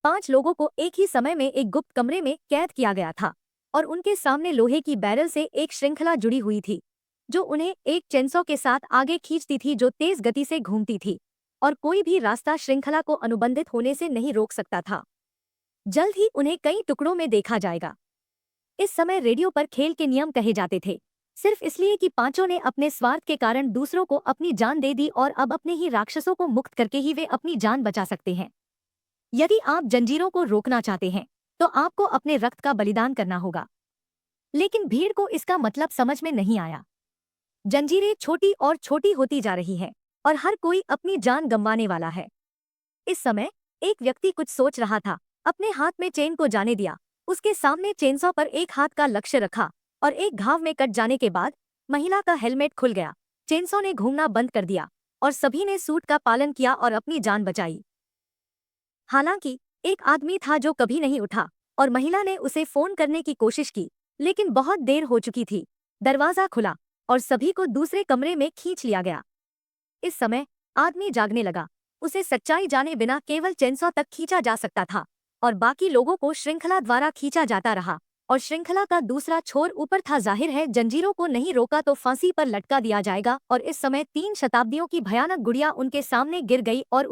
5 लोगों को एक ही समय में एक गुप्त कमरे में कैद किया गया था और उनके सामने लोहे की बैरल से एक श्रृंखला जुड़ी हुई थी जो उन्हें एक चेनसो के साथ आगे खींचती थी जो तेज गति से घूमती थी और कोई भी रास्ता श्रृंखला को अनुबंधित होने से नहीं रोक सकता था। जल्द ही उन्हें कई टुकड़ों में देखा जाएगा। इस समय रेडियो पर खेल के नियम कहे जाते थे, सिर्फ इसलिए कि पांचों ने अपने स्वार्थ के कारण दूसरों को अपनी जान दे दी और अब अपने ही राक्षसों को मुक्त करके ही वे अपनी जान बचा सकते हैं। यदि आप जंजीरों को रोकना चाहते हैं तो आपको अपने रक्त का बलिदान करना होगा। लेकिन भीड़ को इसका मतलब समझ में नहीं आया। जंजीरें छोटी और छोटी होती जा रही हैं और हर कोई अपनी जान गंवाने वाला है। इस समय एक व्यक्ति कुछ सोच रहा था। अपने हाथ में चेन को जाने दिया, उसके सामने चेनसॉ पर एक हाथ का लक्ष्य रखा और एक घाव में कट जाने के बाद महिला का हेलमेट खुल गया। चेनसॉ ने घूमना बंद कर दिया और सभी ने सूट का पालन किया और अपनी जान बचाई। हालांकि एक आदमी था जो कभी नहीं उठा और महिला ने उसे फोन करने की कोशिश की, लेकिन बहुत देर हो चुकी थी। दरवाजा खुला और सभी को दूसरे कमरे में खींच लिया गया। इस समय आदमी जागने लगा। उसे सच्चाई जाने बिना केवल चेनसॉ तक खींचा जा सकता था और बाकी लोगों को श्रृंखला द्वारा खींचा जाता रहा और श्रृंखला का दूसरा छोर ऊपर था। जाहिर है जंजीरों को नहीं रोका तो फांसी पर लटका दिया जाएगा। और इस समय 3 शताब्दियों की भयानक गुड़िया उनके सामने गिर गई और